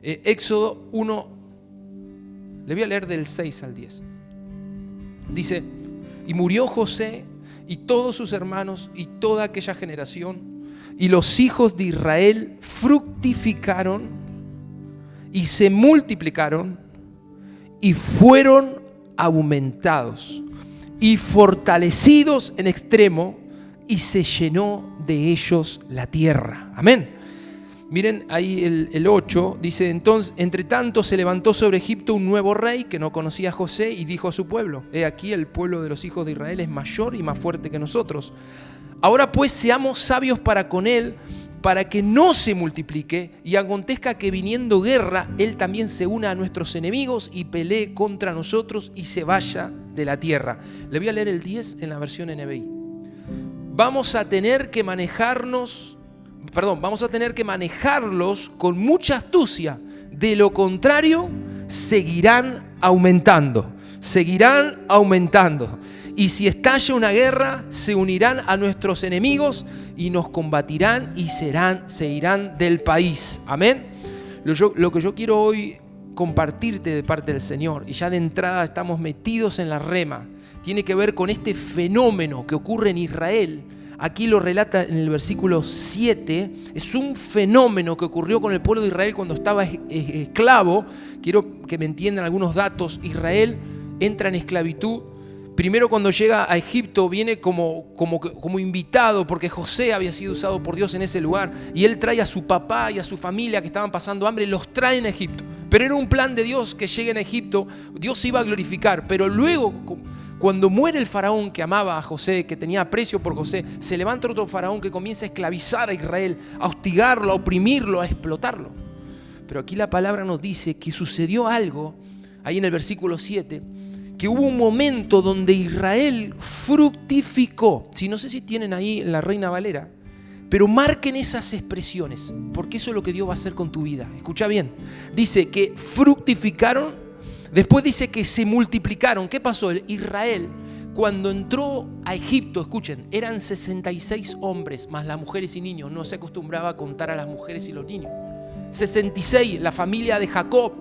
Éxodo 1, le voy a leer del 6 al 10. Dice: y murió José y todos sus hermanos y toda aquella generación, y los hijos de Israel fructificaron y se multiplicaron y fueron aumentados y fortalecidos en extremo, y se llenó de ellos la tierra. Amén. Miren ahí el 8, dice: entonces, entre tanto se levantó sobre Egipto un nuevo rey que no conocía a José, y dijo a su pueblo: he aquí, el pueblo de los hijos de Israel es mayor y más fuerte que nosotros. Ahora pues seamos sabios para con él, para que no se multiplique, y acontezca que viniendo guerra, él también se una a nuestros enemigos y pelee contra nosotros y se vaya de la tierra. Le voy a leer el 10 en la versión NBI. Vamos a tener que manejarlos con mucha astucia. De lo contrario, seguirán aumentando. Y si estalla una guerra, se unirán a nuestros enemigos y nos combatirán y se irán del país. Amén. Lo que yo quiero hoy compartirte de parte del Señor, y ya de entrada estamos metidos en la rema, tiene que ver con este fenómeno que ocurre en Israel. Aquí lo relata en el versículo 7. Es un fenómeno que ocurrió con el pueblo de Israel cuando estaba esclavo. Quiero que me entiendan algunos datos. Israel entra en esclavitud. Primero, cuando llega a Egipto, viene como invitado, porque José había sido usado por Dios en ese lugar, y él trae a su papá y a su familia que estaban pasando hambre, los traen a Egipto. Pero era un plan de Dios que lleguen a Egipto. Dios se iba a glorificar, pero luego, cuando muere el faraón que amaba a José, que tenía aprecio por José, se levanta otro faraón que comienza a esclavizar a Israel, a hostigarlo, a oprimirlo, a explotarlo. Pero aquí la palabra nos dice que sucedió algo, ahí en el versículo 7, que hubo un momento donde Israel fructificó. No sé si tienen ahí la Reina Valera, pero marquen esas expresiones, porque eso es lo que Dios va a hacer con tu vida. Escucha bien. Dice que fructificaron, después dice que se multiplicaron. ¿Qué pasó? Israel, cuando entró a Egipto, escuchen, eran 66 hombres, más las mujeres y niños. No se acostumbraba a contar a las mujeres y los niños. 66, la familia de Jacob.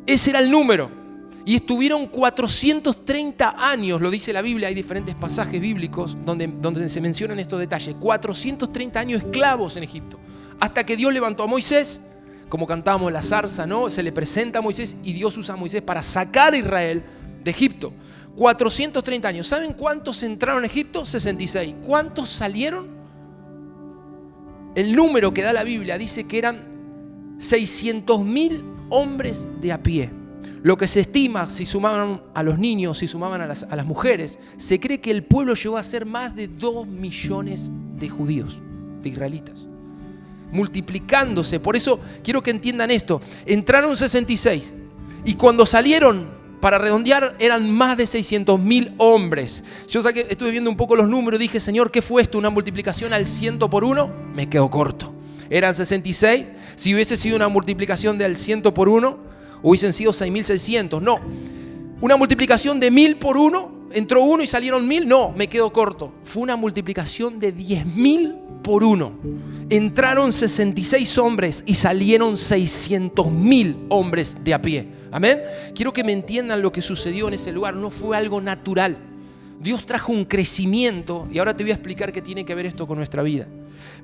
Ese era el número. Y estuvieron 430 años, lo dice la Biblia, hay diferentes pasajes bíblicos donde se mencionan estos detalles. 430 años esclavos en Egipto. Hasta que Dios levantó a Moisés, como cantábamos la zarza, ¿no? Se le presenta a Moisés y Dios usa a Moisés para sacar a Israel de Egipto. 430 años. ¿Saben cuántos entraron a Egipto? 66. ¿Cuántos salieron? El número que da la Biblia dice que eran 600.000 hombres de a pie. Lo que se estima, si sumaban a los niños, si sumaban a las mujeres, se cree que el pueblo llegó a ser más de 2 millones de judíos, de israelitas, multiplicándose. Por eso quiero que entiendan esto. Entraron 66 y cuando salieron, para redondear, eran más de 600.000 hombres. Yo estuve viendo un poco los números y dije: Señor, ¿qué fue esto? ¿Una multiplicación al 100 por 1? Me quedo corto. Eran 66. Si hubiese sido una multiplicación del 100 por 1, hubiesen sido 6.600. No. Una multiplicación de 1.000 por 1, entró uno y salieron 1.000. No, me quedo corto. Fue una multiplicación de 10.000 por 1. Entraron 66 hombres y salieron 600.000 hombres de a pie. Amén. Quiero que me entiendan lo que sucedió en ese lugar. No fue algo natural. Dios trajo un crecimiento, y ahora te voy a explicar qué tiene que ver esto con nuestra vida.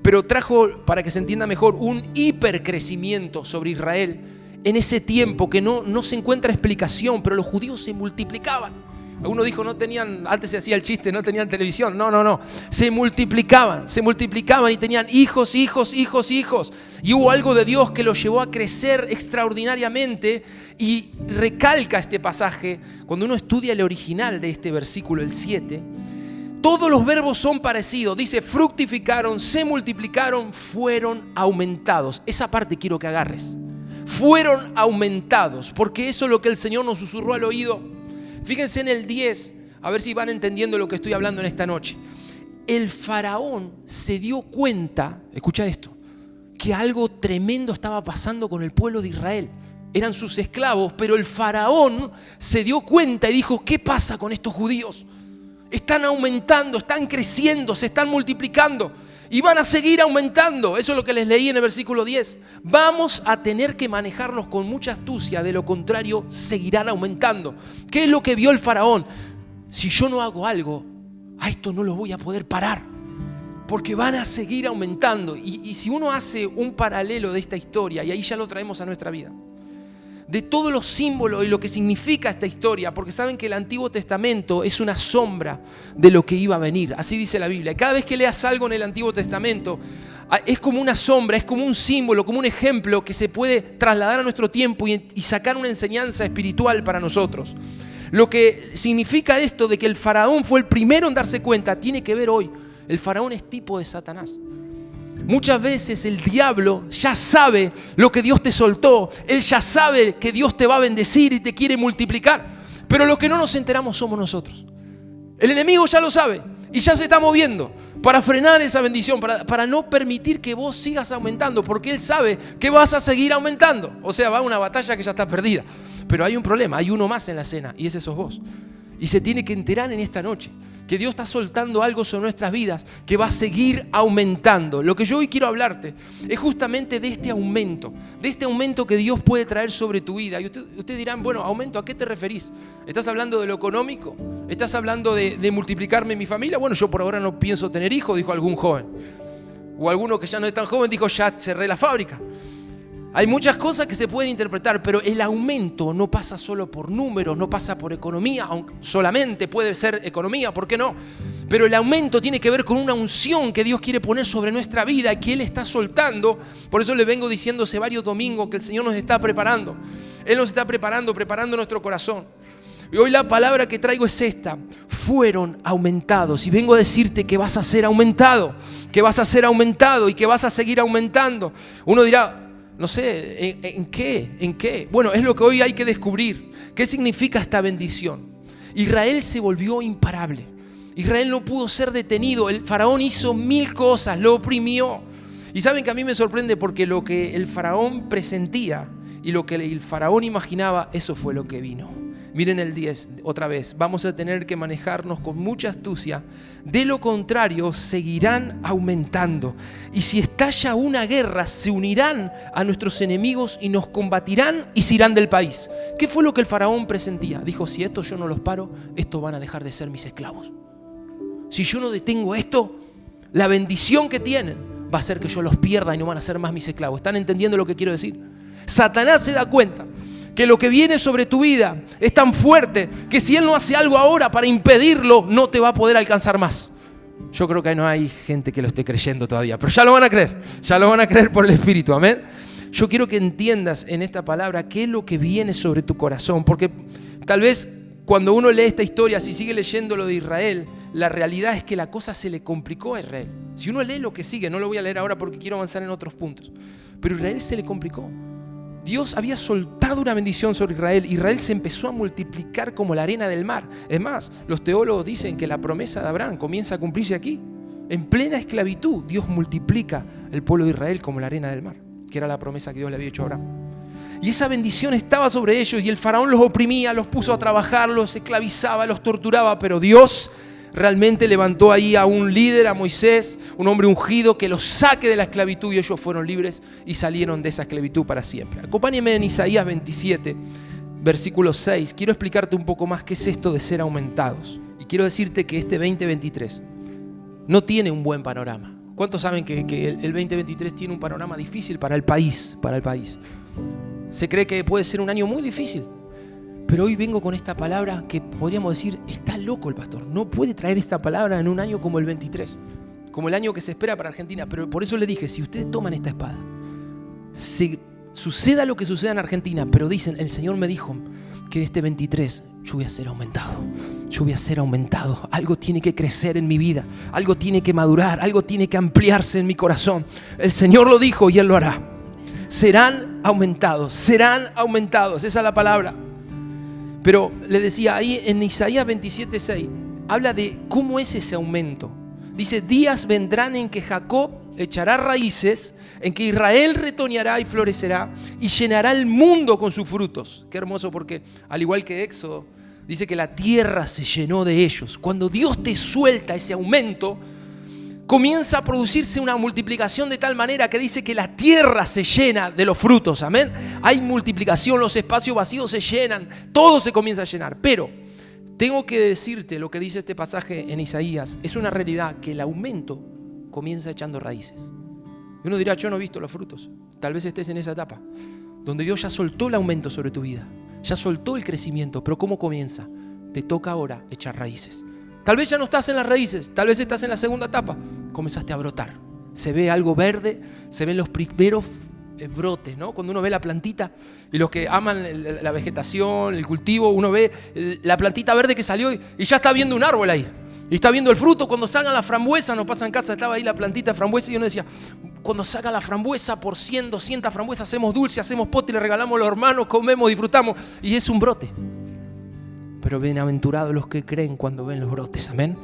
Pero trajo, para que se entienda mejor, un hipercrecimiento sobre Israel en ese tiempo que no se encuentra explicación, pero los judíos se multiplicaban. Algunos dijo, antes se hacía el chiste, no tenían televisión. No. Se multiplicaban y tenían hijos. Y hubo algo de Dios que los llevó a crecer extraordinariamente. Y recalca este pasaje, cuando uno estudia el original de este versículo, el 7, todos los verbos son parecidos. Dice: fructificaron, se multiplicaron, fueron aumentados. Esa parte quiero que agarres. Fueron aumentados, porque eso es lo que el Señor nos susurró al oído. Fíjense en el 10, a ver si van entendiendo lo que estoy hablando en esta noche. El faraón se dio cuenta, escucha esto, que algo tremendo estaba pasando con el pueblo de Israel. Eran sus esclavos, pero el faraón se dio cuenta y dijo: ¿qué pasa con estos judíos? Están aumentando, están creciendo, se están multiplicando. y van a seguir aumentando. Eso es lo que les leí en el versículo 10. Vamos a tener que manejarnos con mucha astucia, de lo contrario seguirán aumentando. ¿Qué es lo que vio el faraón? Si yo no hago algo, a esto no lo voy a poder parar, porque van a seguir aumentando. Y si uno hace un paralelo de esta historia, y ahí ya lo traemos a nuestra vida, de todos los símbolos y lo que significa esta historia, porque saben que el Antiguo Testamento es una sombra de lo que iba a venir, así dice la Biblia. Cada vez que leas algo en el Antiguo Testamento, es como una sombra, es como un símbolo, como un ejemplo que se puede trasladar a nuestro tiempo y sacar una enseñanza espiritual para nosotros. Lo que significa esto de que el faraón fue el primero en darse cuenta, tiene que ver hoy. El faraón es tipo de Satanás. Muchas veces el diablo ya sabe lo que Dios te soltó. Él ya sabe que Dios te va a bendecir y te quiere multiplicar. Pero lo que no nos enteramos somos nosotros. El enemigo ya lo sabe y ya se está moviendo para frenar esa bendición, para no permitir que vos sigas aumentando, porque él sabe que vas a seguir aumentando. O sea, va a una batalla que ya está perdida. Pero hay un problema, hay uno más en la escena y ese sos vos. Y se tiene que enterar en esta noche que Dios está soltando algo sobre nuestras vidas que va a seguir aumentando. Lo que yo hoy quiero hablarte es justamente de este aumento que Dios puede traer sobre tu vida. Y ustedes dirán, bueno, aumento, ¿a qué te referís? ¿Estás hablando de lo económico? ¿Estás hablando de multiplicarme en mi familia? Bueno, yo por ahora no pienso tener hijos, dijo algún joven. O alguno que ya no es tan joven dijo, ya cerré la fábrica. Hay muchas cosas que se pueden interpretar, pero el aumento no pasa solo por números, no pasa por economía, aunque solamente puede ser economía, ¿por qué no? Pero el aumento tiene que ver con una unción que Dios quiere poner sobre nuestra vida, que Él está soltando. Por eso le vengo diciendo hace varios domingos que el Señor nos está preparando. Él nos está preparando nuestro corazón. Y hoy la palabra que traigo es esta: fueron aumentados. Y vengo a decirte que vas a ser aumentado, que vas a ser aumentado y que vas a seguir aumentando. Uno dirá, no sé, ¿en qué? Bueno, es lo que hoy hay que descubrir. ¿Qué significa esta bendición? Israel se volvió imparable. Israel no pudo ser detenido. El faraón hizo 1000 cosas, lo oprimió. Y saben que a mí me sorprende porque lo que el faraón presentía y lo que el faraón imaginaba, eso fue lo que vino. Miren el 10 otra vez. Vamos a tener que manejarnos con mucha astucia. De lo contrario, seguirán aumentando. Y si estalla una guerra, se unirán a nuestros enemigos y nos combatirán y se irán del país. ¿Qué fue lo que el faraón presentía? Dijo, si esto yo no los paro, estos van a dejar de ser mis esclavos. Si yo no detengo esto, la bendición que tienen va a hacer que yo los pierda y no van a ser más mis esclavos. ¿Están entendiendo lo que quiero decir? Satanás se da cuenta que lo que viene sobre tu vida es tan fuerte que si él no hace algo ahora para impedirlo, no te va a poder alcanzar más. Yo creo que no hay gente que lo esté creyendo todavía, pero ya lo van a creer por el Espíritu, amén. Yo quiero que entiendas en esta palabra qué es lo que viene sobre tu corazón, porque tal vez cuando uno lee esta historia, si sigue leyendo lo de Israel, la realidad es que la cosa se le complicó a Israel. Si uno lee lo que sigue, no lo voy a leer ahora porque quiero avanzar en otros puntos, pero Israel se le complicó. Dios había soltado una bendición sobre Israel. Israel se empezó a multiplicar como la arena del mar. Es más, los teólogos dicen que la promesa de Abraham comienza a cumplirse aquí. En plena esclavitud, Dios multiplica el pueblo de Israel como la arena del mar, que era la promesa que Dios le había hecho a Abraham. Y esa bendición estaba sobre ellos y el faraón los oprimía, los puso a trabajar, los esclavizaba, los torturaba, pero Dios realmente levantó ahí a un líder, a Moisés, un hombre ungido que los saque de la esclavitud y ellos fueron libres y salieron de esa esclavitud para siempre. Acompáñenme en Isaías 27, versículo 6. Quiero explicarte un poco más qué es esto de ser aumentados. Y quiero decirte que este 2023 no tiene un buen panorama. ¿Cuántos saben que el 2023 tiene un panorama difícil para el país? Se cree que puede ser un año muy difícil. Pero hoy vengo con esta palabra que podríamos decir, está loco el pastor. No puede traer esta palabra en un año como el 23, como el año que se espera para Argentina. Pero por eso le dije, si ustedes toman esta espada, suceda lo que suceda en Argentina, pero dicen, el Señor me dijo que este 23 yo voy a ser aumentado. Algo tiene que crecer en mi vida, algo tiene que madurar, algo tiene que ampliarse en mi corazón. El Señor lo dijo y Él lo hará. Serán aumentados, esa es la palabra. Pero le decía, ahí en Isaías 27:6, habla de cómo es ese aumento. Dice, días vendrán en que Jacob echará raíces, en que Israel retoñará y florecerá y llenará el mundo con sus frutos. Qué hermoso, porque al igual que Éxodo, dice que la tierra se llenó de ellos. Cuando Dios te suelta ese aumento, comienza a producirse una multiplicación de tal manera que dice que la tierra se llena de los frutos. Amén. Hay multiplicación, los espacios vacíos se llenan, todo se comienza a llenar. Pero tengo que decirte lo que dice este pasaje en Isaías. Es una realidad que el aumento comienza echando raíces. Y uno dirá, yo no he visto los frutos. Tal vez estés en esa etapa donde Dios ya soltó el aumento sobre tu vida, ya soltó el crecimiento. Pero ¿cómo comienza? Te toca ahora echar raíces. Tal vez ya no estás en las raíces, tal vez estás en la segunda etapa. Comenzaste a brotar. Se ve algo verde, se ven los primeros brotes, ¿no? Cuando uno ve la plantita, y los que aman la vegetación, el cultivo, uno ve la plantita verde que salió y ya está viendo un árbol ahí. Y está viendo el fruto. Cuando salgan las frambuesas, nos pasa en casa, estaba ahí la plantita de frambuesa y uno decía, cuando saca la frambuesa por 100, 200 frambuesas, hacemos dulce, hacemos pote y le regalamos a los hermanos, comemos, disfrutamos. Y es un brote. Pero bienaventurados los que creen cuando ven los brotes, amén.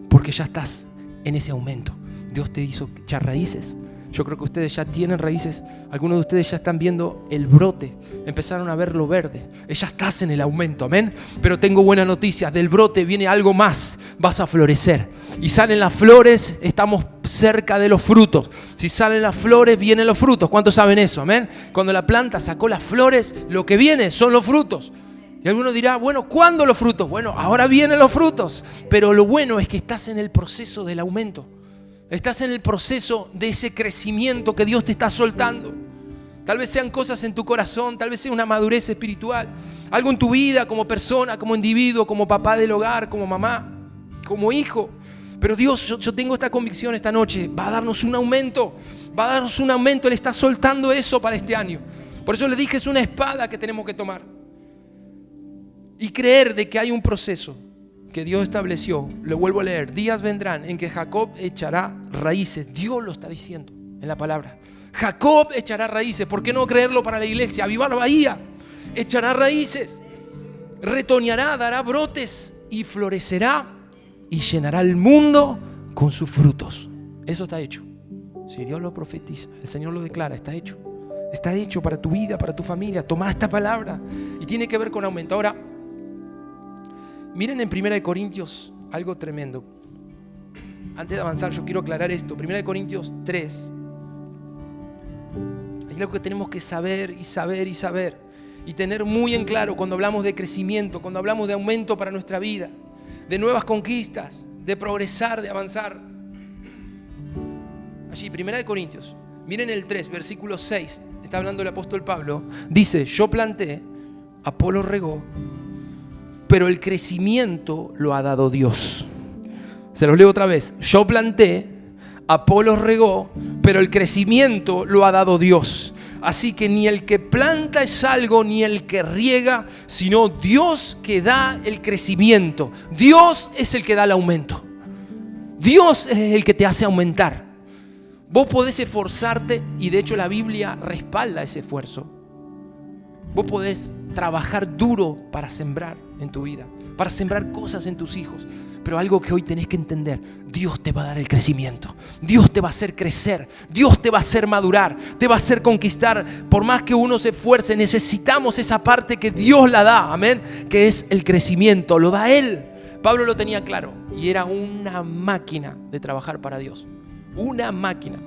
Porque ya estás en ese aumento. Dios te hizo echar raíces. Yo creo que ustedes ya tienen raíces. Algunos de ustedes ya están viendo el brote. Empezaron a ver lo verde. Ya estás en el aumento, amén. Pero tengo buenas noticias. Del brote viene algo más. Vas a florecer. Y salen las flores, estamos cerca de los frutos. Si salen las flores, vienen los frutos. ¿Cuántos saben eso, amén? Cuando la planta sacó las flores, lo que viene son los frutos. Y alguno dirá, bueno, ¿cuándo los frutos? Bueno, ahora vienen los frutos. Pero lo bueno es que estás en el proceso del aumento. Estás en el proceso de ese crecimiento que Dios te está soltando. Tal vez sean cosas en tu corazón, tal vez sea una madurez espiritual. Algo en tu vida como persona, como individuo, como papá del hogar, como mamá, como hijo. Pero Dios, yo tengo esta convicción esta noche, va a darnos un aumento. Va a darnos un aumento, Él está soltando eso para este año. Por eso le dije, es una espada que tenemos que tomar. Y creer de que hay un proceso que Dios estableció. Lo vuelvo a leer. Días vendrán en que Jacob echará raíces. Dios lo está diciendo en la palabra. Jacob echará raíces. ¿Por qué no creerlo para la iglesia? Avivar Bahía. Echará raíces. Retoñará, dará brotes y florecerá y llenará el mundo con sus frutos. Eso está hecho. Si Dios lo profetiza, el Señor lo declara, está hecho. Está hecho para tu vida, para tu familia. Toma esta palabra. Y tiene que ver con aumento. Ahora, miren en 1 Corintios algo tremendo. Antes de avanzar, yo quiero aclarar esto. 1 Corintios 3. Hay algo que tenemos que saber y saber y saber. Y tener muy en claro cuando hablamos de crecimiento, cuando hablamos de aumento para nuestra vida, de nuevas conquistas, de progresar, de avanzar. Allí, 1 Corintios. Miren el 3, versículo 6. Está hablando el apóstol Pablo. Dice, yo planté, Apolo regó, pero el crecimiento lo ha dado Dios. Se los leo otra vez. Yo planté, Apolo regó, pero el crecimiento lo ha dado Dios. Así que ni el que planta es algo, ni el que riega, sino Dios que da el crecimiento. Dios es el que da el aumento. Dios es el que te hace aumentar. Vos podés esforzarte y de hecho la Biblia respalda ese esfuerzo. Vos podés trabajar duro para sembrar en tu vida, para sembrar cosas en tus hijos. Pero algo que hoy tenés que entender, Dios te va a dar el crecimiento. Dios te va a hacer crecer. Dios te va a hacer madurar. Te va a hacer conquistar. Por más que uno se esfuerce, necesitamos esa parte que Dios la da. Amén. Que es el crecimiento. Lo da Él. Pablo lo tenía claro. Y era una máquina de trabajar para Dios. Una máquina.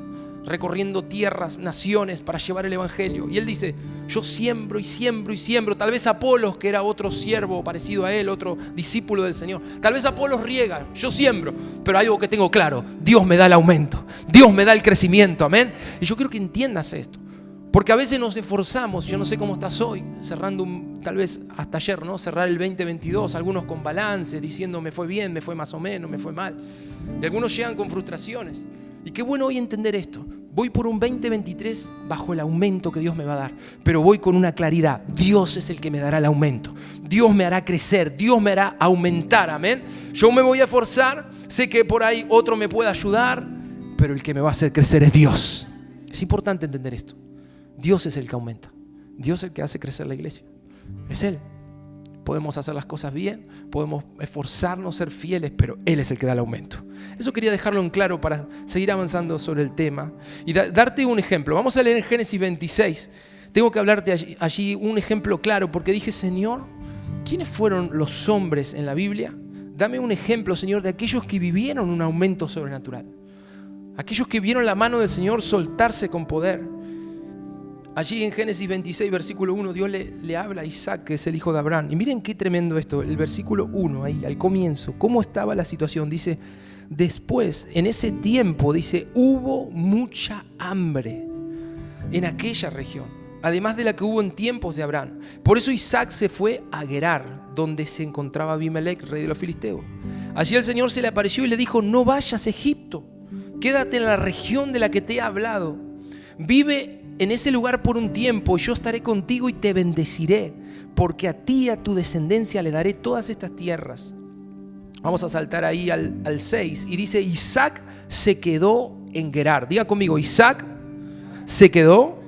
Recorriendo tierras, naciones para llevar el evangelio. Y él dice, yo siembro y siembro y siembro. Tal vez Apolos, que era otro siervo parecido a él, otro discípulo del Señor, tal vez Apolos riega, yo siembro. Pero hay algo que tengo claro, Dios me da el aumento, Dios me da el crecimiento, amén. Y yo quiero que entiendas esto, porque a veces nos esforzamos. Yo no sé cómo estás hoy, cerrando tal vez hasta ayer, ¿no? Cerrar el 2022, algunos con balance, diciendo me fue bien, me fue más o menos, me fue mal. Y algunos llegan con frustraciones. Y qué bueno hoy entender esto. Voy por un 2023 bajo el aumento que Dios me va a dar, pero voy con una claridad. Dios es el que me dará el aumento. Dios me hará crecer, Dios me hará aumentar, amén. Yo me voy a esforzar, sé que por ahí otro me puede ayudar, pero el que me va a hacer crecer es Dios. Es importante entender esto. Dios es el que aumenta. Dios es el que hace crecer la iglesia. Es Él. Podemos hacer las cosas bien, podemos esforzarnos, ser fieles, pero Él es el que da el aumento. Eso quería dejarlo en claro para seguir avanzando sobre el tema y darte un ejemplo. Vamos a leer en Génesis 26. Tengo que hablarte allí un ejemplo claro, porque dije, Señor, ¿quiénes fueron los hombres en la Biblia? Dame un ejemplo, Señor, de aquellos que vivieron un aumento sobrenatural. Aquellos que vieron la mano del Señor soltarse con poder. Allí en Génesis 26, versículo 1, Dios le habla a Isaac, que es el hijo de Abraham. Y miren qué tremendo esto, el versículo 1, ahí al comienzo. ¿Cómo estaba la situación? Dice, después, en ese tiempo, dice, hubo mucha hambre en aquella región, además de la que hubo en tiempos de Abraham. Por eso Isaac se fue a Gerar, donde se encontraba Abimelec, rey de los filisteos. Allí el Señor se le apareció y le dijo, no vayas a Egipto, quédate en la región de la que te he hablado. Vive en ese lugar por un tiempo, yo estaré contigo y te bendeciré, porque a ti y a tu descendencia le daré todas estas tierras. Vamos a saltar ahí al 6 y dice, Isaac se quedó en Gerar. Diga conmigo, Isaac se quedó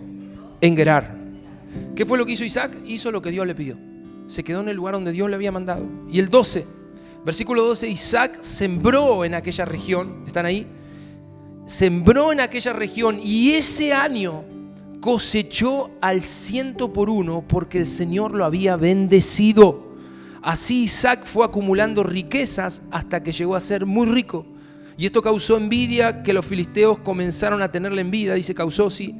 en Gerar. ¿Qué fue lo que hizo Isaac? Hizo lo que Dios le pidió. Se quedó en el lugar donde Dios le había mandado. Y el 12, versículo 12, Isaac sembró en aquella región. ¿Están ahí? Sembró en aquella región y ese año cosechó al 100%, porque el Señor lo había bendecido. Así Isaac fue acumulando riquezas hasta que llegó a ser muy rico. Y esto causó envidia, que los filisteos comenzaron a tenerle envidia, dice causó, sí,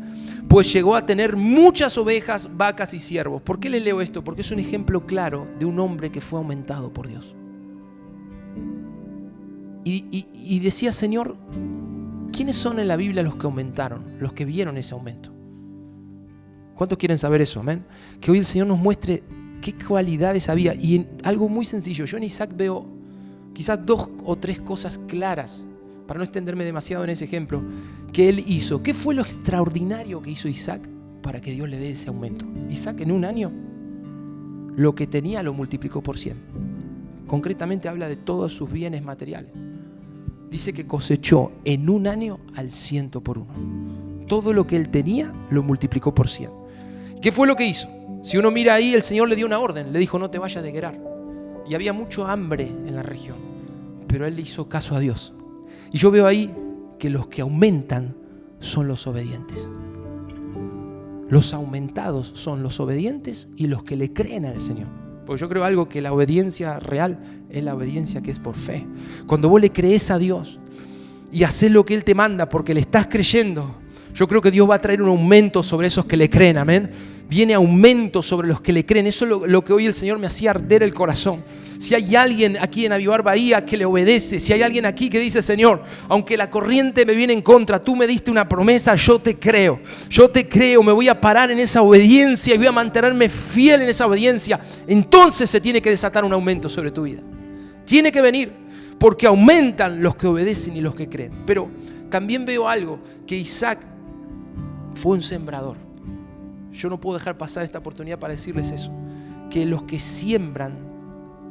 pues llegó a tener muchas ovejas, vacas y siervos. ¿Por qué les leo esto? Porque es un ejemplo claro de un hombre que fue aumentado por Dios. Y decía, Señor, ¿quiénes son en la Biblia los que aumentaron? Los que vieron ese aumento. ¿Cuántos quieren saber eso? Amén. Que hoy el Señor nos muestre qué cualidades había. Y en algo muy sencillo, yo en Isaac veo quizás 2 o 3 cosas claras, para no extenderme demasiado en ese ejemplo, que él hizo. ¿Qué fue lo extraordinario que hizo Isaac para que Dios le dé ese aumento? Isaac en un año lo que tenía lo multiplicó por 100. Concretamente habla de todos sus bienes materiales. Dice que cosechó en un año al 100%. Todo lo que él tenía lo multiplicó por 100. ¿Qué fue lo que hizo? Si uno mira ahí, el Señor le dio una orden. Le dijo, no te vayas de Gerar. Y había mucho hambre en la región. Pero él le hizo caso a Dios. Y yo veo ahí que los que aumentan son los obedientes. Los aumentados son los obedientes y los que le creen al Señor. Porque yo creo algo, que la obediencia real es la obediencia que es por fe. Cuando vos le crees a Dios y haces lo que Él te manda porque le estás creyendo, yo creo que Dios va a traer un aumento sobre esos que le creen, amén. Viene aumento sobre los que le creen. Eso es lo que hoy el Señor me hacía arder el corazón. Si hay alguien aquí en Avivar Bahía que le obedece, si hay alguien aquí que dice, Señor, aunque la corriente me viene en contra, tú me diste una promesa, yo te creo, me voy a parar en esa obediencia y voy a mantenerme fiel en esa obediencia. Entonces se tiene que desatar un aumento sobre tu vida. Tiene que venir, porque aumentan los que obedecen y los que creen. Pero también veo algo, que Isaac fue un sembrador. Yo no puedo dejar pasar esta oportunidad para decirles eso, que los que siembran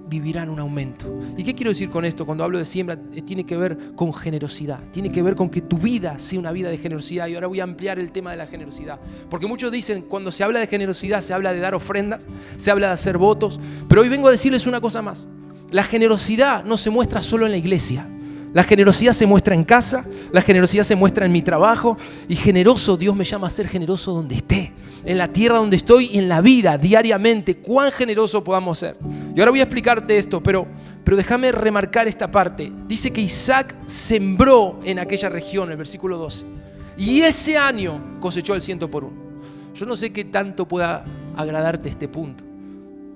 vivirán un aumento. ¿Y qué quiero decir con esto? Cuando hablo de siembra, tiene que ver con generosidad, tiene que ver con que tu vida sea una vida de generosidad. Y ahora voy a ampliar el tema de la generosidad, porque muchos dicen, cuando se habla de generosidad se habla de dar ofrendas, se habla de hacer votos, pero hoy vengo a decirles una cosa más. La generosidad no se muestra solo en la iglesia. La generosidad se muestra en casa, la generosidad se muestra en mi trabajo, y generoso, Dios me llama a ser generoso donde esté, en la tierra donde estoy y en la vida, diariamente, cuán generoso podamos ser. Y ahora voy a explicarte esto, pero déjame remarcar esta parte. Dice que Isaac sembró en aquella región, el versículo 12, y ese año cosechó el 100%. Yo no sé qué tanto pueda agradarte este punto,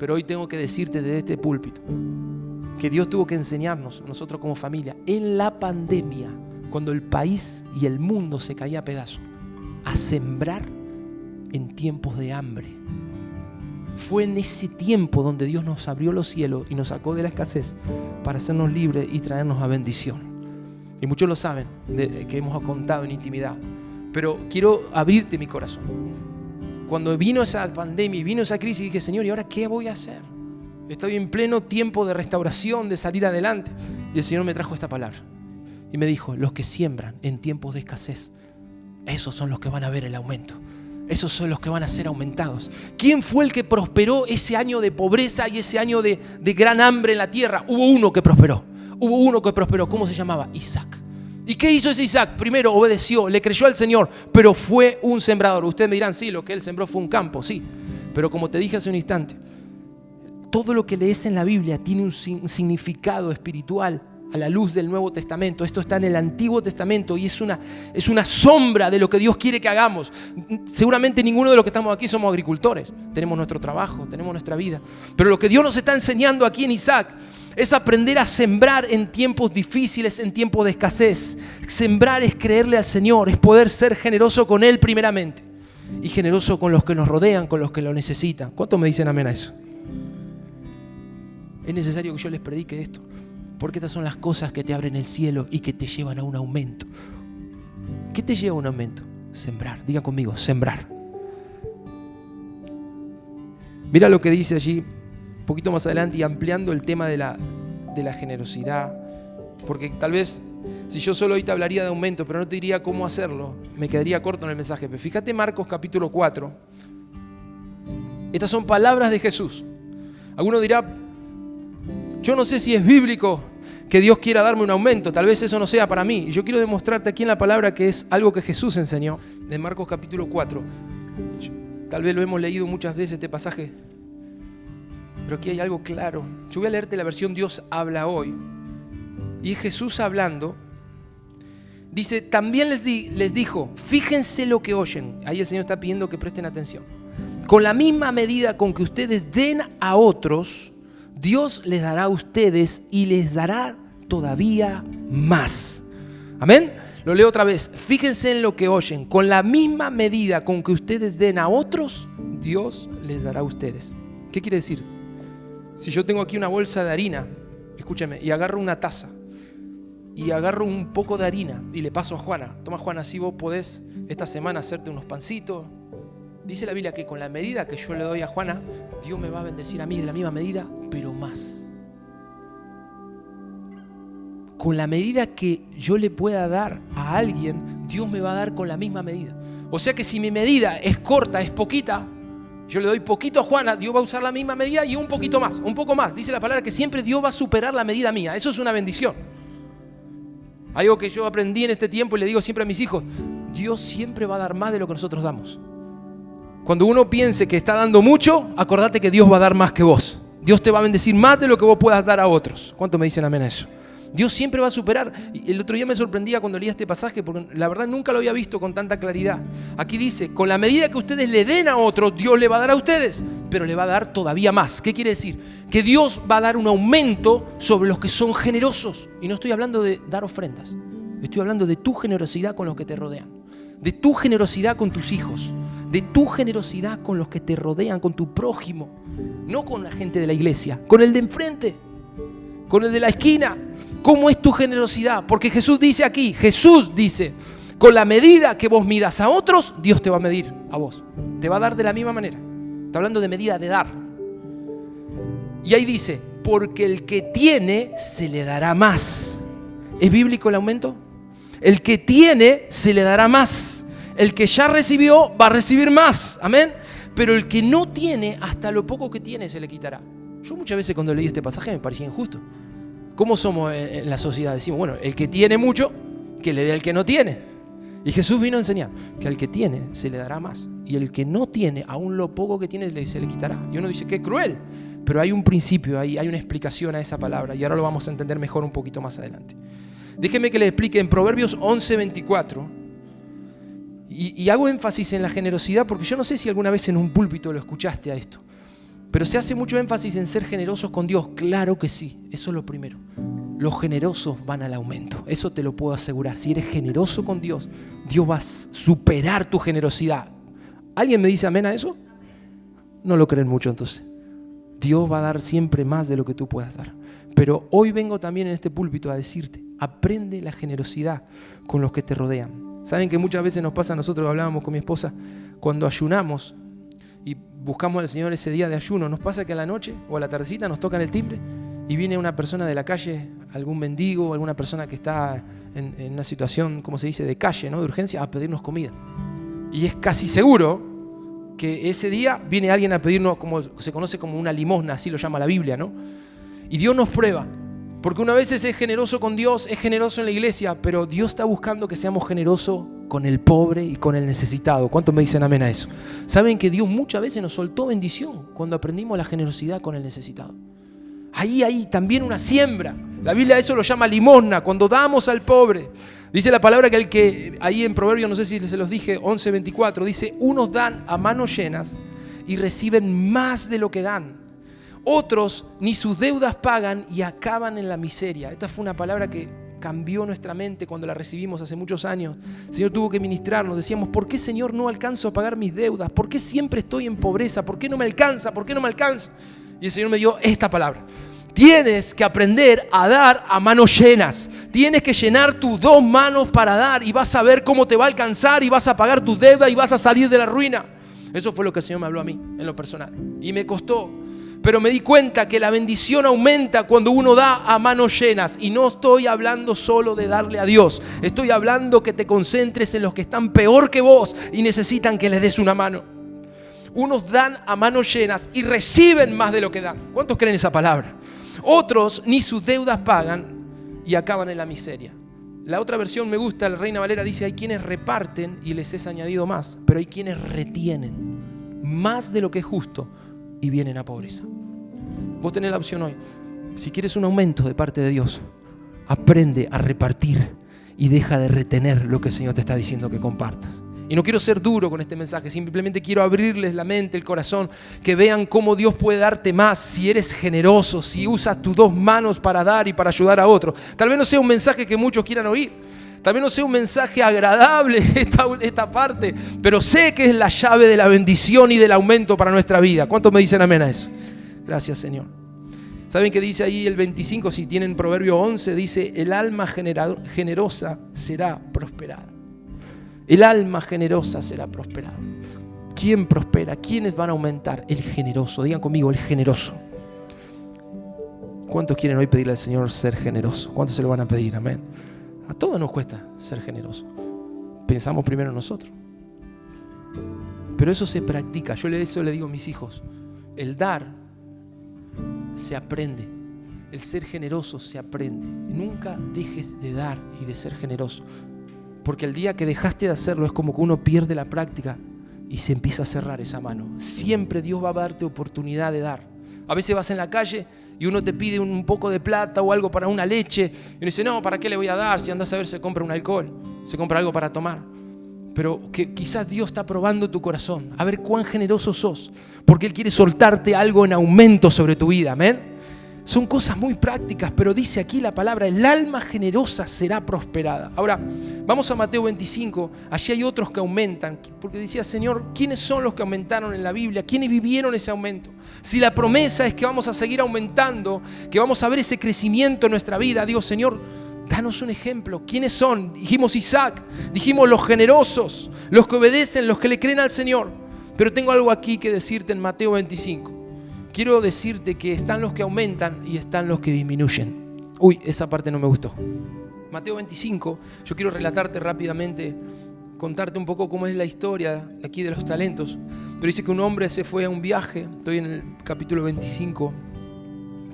pero hoy tengo que decirte desde este púlpito que Dios tuvo que enseñarnos, nosotros como familia, en la pandemia, cuando el país y el mundo se caía a pedazos, a sembrar en tiempos de hambre. Fue en ese tiempo donde Dios nos abrió los cielos y nos sacó de la escasez para hacernos libres y traernos a bendición. Y muchos lo saben, que hemos contado en intimidad. Pero quiero abrirte mi corazón. Cuando vino esa pandemia y vino esa crisis, dije, Señor, ¿y ahora qué voy a hacer? Estoy en pleno tiempo de restauración, de salir adelante. Y el Señor me trajo esta palabra. Y me dijo, los que siembran en tiempos de escasez, esos son los que van a ver el aumento. Esos son los que van a ser aumentados. ¿Quién fue el que prosperó ese año de pobreza y ese año de gran hambre en la tierra? Hubo uno que prosperó. ¿Cómo se llamaba? Isaac. ¿Y qué hizo ese Isaac? Primero obedeció, le creyó al Señor, pero fue un sembrador. Ustedes me dirán, sí, lo que él sembró fue un campo, sí. Pero como te dije hace un instante, todo lo que lees en la Biblia tiene un significado espiritual a la luz del Nuevo Testamento. Esto está en el Antiguo Testamento y es una sombra de lo que Dios quiere que hagamos. Seguramente ninguno de los que estamos aquí somos agricultores. Tenemos nuestro trabajo, tenemos nuestra vida. Pero lo que Dios nos está enseñando aquí en Isaac es aprender a sembrar en tiempos difíciles, en tiempos de escasez. Sembrar es creerle al Señor, es poder ser generoso con Él primeramente. Y generoso con los que nos rodean, con los que lo necesitan. ¿Cuántos me dicen amén a eso? Es necesario que yo les predique esto, porque estas son las cosas que te abren el cielo y que te llevan a un aumento. ¿Qué te lleva a un aumento? Sembrar. Diga conmigo, sembrar. Mira lo que dice allí, un poquito más adelante, y ampliando el tema de la generosidad. Porque tal vez, si yo solo hoy te hablaría de aumento, pero no te diría cómo hacerlo, me quedaría corto en el mensaje. Pero fíjate Marcos capítulo 4. Estas son palabras de Jesús. Alguno dirá, yo no sé si es bíblico que Dios quiera darme un aumento, tal vez eso no sea para mí. Y yo quiero demostrarte aquí en la palabra que es algo que Jesús enseñó, de Marcos capítulo 4. Tal vez lo hemos leído muchas veces este pasaje, pero aquí hay algo claro. Yo voy a leerte la versión Dios habla hoy. Y es Jesús hablando. Dice, también les dijo, fíjense lo que oyen. Ahí el Señor está pidiendo que presten atención. Con la misma medida con que ustedes den a otros, Dios les dará a ustedes y les dará todavía más. Amén. Lo leo otra vez. Fíjense en lo que oyen. Con la misma medida con que ustedes den a otros, Dios les dará a ustedes. ¿Qué quiere decir? Si yo tengo aquí una bolsa de harina, escúchame, y agarro una taza y agarro un poco de harina y le paso a Juana. Toma, Juana, si vos podés esta semana hacerte unos pancitos. Dice la Biblia que con la medida que yo le doy a Juana, Dios me va a bendecir a mí de la misma medida, pero más. Con la medida que yo le pueda dar a alguien, Dios me va a dar con la misma medida. O sea que si mi medida es corta, es poquita, yo le doy poquito a Juana, Dios va a usar la misma medida y un poquito más, un poco más. Dice la palabra que siempre Dios va a superar la medida mía. Eso es una bendición. Algo que yo aprendí en este tiempo y le digo siempre a mis hijos, Dios siempre va a dar más de lo que nosotros damos. Cuando uno piense que está dando mucho, acordate que Dios va a dar más que vos. Dios te va a bendecir más de lo que vos puedas dar a otros. ¿Cuántos me dicen amén a eso? Dios siempre va a superar. Y el otro día me sorprendía cuando leía este pasaje, porque la verdad nunca lo había visto con tanta claridad. Aquí dice, con la medida que ustedes le den a otros, Dios le va a dar a ustedes, pero le va a dar todavía más. ¿Qué quiere decir? Que Dios va a dar un aumento sobre los que son generosos. Y no estoy hablando de dar ofrendas. Estoy hablando de tu generosidad con los que te rodean. De tu generosidad con tus hijos. De tu generosidad con los que te rodean, con tu prójimo. No con la gente de la iglesia, con el de enfrente, con el de la esquina. ¿Cómo es tu generosidad? Porque Jesús dice, con la medida que vos midas a otros, Dios te va a medir a vos. Te va a dar de la misma manera. Está hablando de medida de dar. Y ahí dice, porque el que tiene, se le dará más. ¿Es bíblico el aumento? El que tiene, se le dará más. El que ya recibió, va a recibir más. Amén. Pero el que no tiene, hasta lo poco que tiene, se le quitará. Yo muchas veces cuando leí este pasaje me parecía injusto. ¿Cómo somos en la sociedad? Decimos, bueno, el que tiene mucho, que le dé al que no tiene. Y Jesús vino a enseñar que al que tiene, se le dará más. Y el que no tiene, aún lo poco que tiene, se le quitará. Y uno dice, qué cruel. Pero hay un principio, hay una explicación a esa palabra. Y ahora lo vamos a entender mejor un poquito más adelante. Déjeme que le explique en Proverbios 11:24. Y hago énfasis en la generosidad porque yo no sé si alguna vez en un púlpito lo escuchaste a esto. Pero se hace mucho énfasis en ser generosos con Dios. Claro que sí, eso es lo primero. Los generosos van al aumento, eso te lo puedo asegurar. Si eres generoso con Dios, Dios va a superar tu generosidad. ¿Alguien me dice amén a eso? No lo creen mucho entonces. Dios va a dar siempre más de lo que tú puedas dar. Pero hoy vengo también en este púlpito a decirte, aprende la generosidad con los que te rodean. Saben que muchas veces nos pasa, nosotros hablábamos con mi esposa, cuando ayunamos y buscamos al Señor ese día de ayuno, nos pasa que a la noche o a la tardecita nos tocan el timbre y viene una persona de la calle, algún mendigo, alguna persona que está en una situación, ¿cómo se dice?, de calle, ¿no?, de urgencia, a pedirnos comida. Y es casi seguro que ese día viene alguien a pedirnos, como se conoce como una limosna, así lo llama la Biblia, ¿no? Y Dios nos prueba, porque una vez es generoso con Dios, es generoso en la iglesia, pero Dios está buscando que seamos generosos con el pobre y con el necesitado. ¿Cuántos me dicen amén a eso? Saben que Dios muchas veces nos soltó bendición cuando aprendimos la generosidad con el necesitado. ahí hay también una siembra. La Biblia eso lo llama limosna, cuando damos al pobre. Dice la palabra que el que, ahí en Proverbios, no sé si se los dije, 11:24, dice, unos dan a manos llenas y reciben más de lo que dan. Otros ni sus deudas pagan y acaban en la miseria. Esta fue una palabra que cambió nuestra mente cuando la recibimos hace muchos años. El Señor tuvo que ministrarnos. Decíamos, ¿por qué, Señor, no alcanzo a pagar mis deudas? ¿Por qué siempre estoy en pobreza? ¿Por qué no me alcanza? ¿Por qué no me alcanza? Y el Señor me dio esta palabra. Tienes que aprender a dar a manos llenas. Tienes que llenar tus dos manos para dar y vas a ver cómo te va a alcanzar y vas a pagar tus deudas y vas a salir de la ruina. Eso fue lo que el Señor me habló a mí en lo personal. Y me costó. Pero me di cuenta que la bendición aumenta cuando uno da a manos llenas. Y no estoy hablando solo de darle a Dios. Estoy hablando que te concentres en los que están peor que vos y necesitan que les des una mano. Unos dan a manos llenas y reciben más de lo que dan. ¿Cuántos creen esa palabra? Otros ni sus deudas pagan y acaban en la miseria. La otra versión me gusta, la Reina Valera dice, hay quienes reparten y les es añadido más, pero hay quienes retienen más de lo que es justo y vienen a pobreza. Vos tenés la opción hoy. Si quieres un aumento de parte de Dios, aprende a repartir y deja de retener lo que el Señor te está diciendo que compartas. Y no quiero ser duro con este mensaje, simplemente quiero abrirles la mente, el corazón, que vean cómo Dios puede darte más si eres generoso, si usas tus dos manos para dar y para ayudar a otros. Tal vez no sea un mensaje que muchos quieran oír, tal vez no sea un mensaje agradable esta parte, pero sé que es la llave de la bendición y del aumento para nuestra vida. ¿Cuántos me dicen amén a eso? Gracias, Señor. ¿Saben qué dice ahí el 25? Si tienen Proverbio 11, dice, el alma generosa será prosperada. El alma generosa será prosperada. ¿Quién prospera? ¿Quiénes van a aumentar? El generoso. Digan conmigo, el generoso. ¿Cuántos quieren hoy pedirle al Señor ser generoso? ¿Cuántos se lo van a pedir? Amén. A todos nos cuesta ser generoso. Pensamos primero en nosotros. Pero eso se practica. Yo eso le digo a mis hijos. El dar se aprende. El ser generoso se aprende. Nunca dejes de dar y de ser generoso. Porque el día que dejaste de hacerlo es como que uno pierde la práctica y se empieza a cerrar esa mano. Siempre Dios va a darte oportunidad de dar. A veces vas en la calle y uno te pide un poco de plata o algo para una leche. Y uno dice, no, ¿para qué le voy a dar? Si andas a ver, se compra un alcohol, se compra algo para tomar. Pero que quizás Dios está probando tu corazón. A ver cuán generoso sos. Porque Él quiere soltarte algo en aumento sobre tu vida. Amén. Son cosas muy prácticas, pero dice aquí la palabra, el alma generosa será prosperada. Ahora, vamos a Mateo 25, allí hay otros que aumentan, porque decía, Señor, ¿quiénes son los que aumentaron en la Biblia? ¿Quiénes vivieron ese aumento? Si la promesa es que vamos a seguir aumentando, que vamos a ver ese crecimiento en nuestra vida, digo, Señor, danos un ejemplo. ¿Quiénes son? Dijimos Isaac, dijimos los generosos, los que obedecen, los que le creen al Señor. Pero tengo algo aquí que decirte en Mateo 25. Quiero decirte que están los que aumentan y están los que disminuyen. Uy, esa parte no me gustó. Mateo 25, yo quiero relatarte rápidamente, contarte un poco cómo es la historia aquí de los talentos. Pero dice que un hombre se fue a un viaje, estoy en el capítulo 25,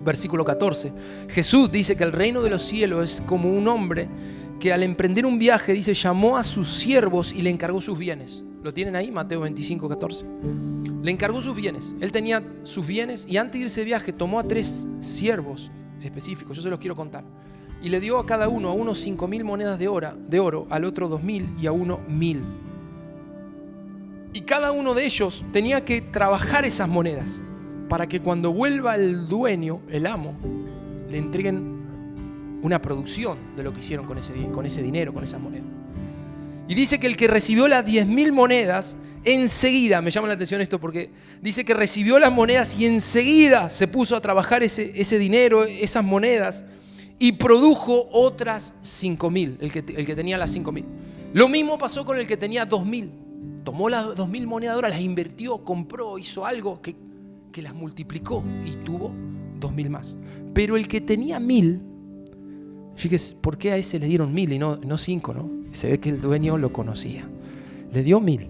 versículo 14. Jesús dice que el reino de los cielos es como un hombre que al emprender un viaje, dice, llamó a sus siervos y le encargó sus bienes. ¿Lo tienen ahí? Mateo 25, 14. Le encargó sus bienes. Él tenía sus bienes y antes de irse de viaje tomó a 3 siervos específicos. Yo se los quiero contar. Y le dio a cada uno, a uno 5.000 monedas de oro, al otro 2.000 y a uno 1.000. Y cada uno de ellos tenía que trabajar esas monedas para que cuando vuelva el dueño, el amo, le entreguen una producción de lo que hicieron con ese dinero, con esas monedas. Y dice que el que recibió las 10.000 monedas, enseguida, me llama la atención esto porque dice que recibió las monedas y enseguida se puso a trabajar ese dinero, esas monedas, y produjo otras 5.000, el que tenía las 5.000. Lo mismo pasó con el que tenía 2.000. Tomó las 2.000 monedas de oro, las invirtió, compró, hizo algo que las multiplicó y tuvo 2.000 más. Pero el que tenía 1.000, yo dije, ¿por qué a ese le dieron 1.000 y no 5, no? Se ve que el dueño lo conocía. Le dio 1.000.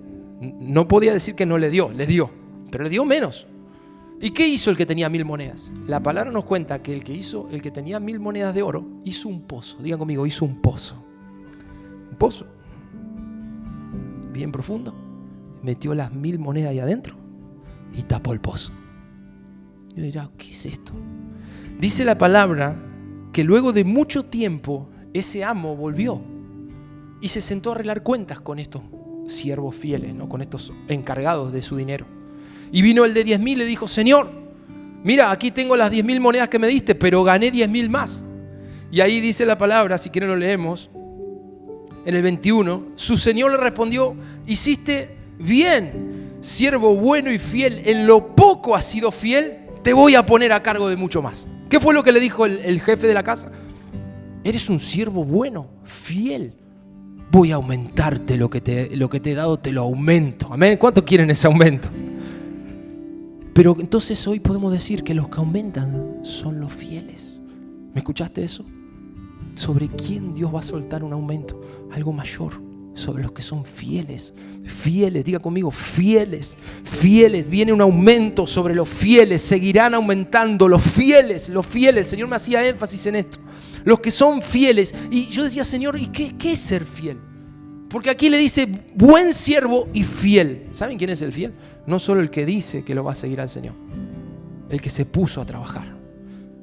No podía decir que no le dio, pero le dio menos. ¿Y qué hizo el que tenía 1.000 monedas? La palabra nos cuenta que el que tenía 1.000 monedas de oro, hizo un pozo. Digan conmigo, hizo un pozo. Un pozo. Bien profundo. Metió las 1.000 monedas ahí adentro y tapó el pozo. Y uno dirá, ¿qué es esto? Dice la palabra que luego de mucho tiempo ese amo volvió y se sentó a arreglar cuentas con estos siervos fieles, ¿no? Con estos encargados de su dinero. Y vino el de 10.000 y le dijo, Señor, mira, aquí tengo las 10.000 monedas que me diste, pero gané 10.000 más. Y ahí dice la palabra, si quieren lo leemos, en el 21, su Señor le respondió, hiciste bien, siervo bueno y fiel, en lo poco has sido fiel, te voy a poner a cargo de mucho más. ¿Qué fue lo que le dijo el jefe de la casa? Eres un siervo bueno, fiel. Voy a aumentarte lo que te he dado, te lo aumento. Amén. ¿Cuántos quieren ese aumento? Pero entonces hoy podemos decir que los que aumentan son los fieles. ¿Me escuchaste eso? ¿Sobre quién Dios va a soltar un aumento? Algo mayor. Sobre los que son fieles. Fieles, diga conmigo, fieles. Fieles, viene un aumento sobre los fieles. Seguirán aumentando los fieles, los fieles. El Señor me hacía énfasis en esto. Los que son fieles. Y yo decía, Señor, ¿y qué es ser fiel? Porque aquí le dice buen siervo y fiel. ¿Saben quién es el fiel? No solo el que dice que lo va a seguir al Señor. El que se puso a trabajar.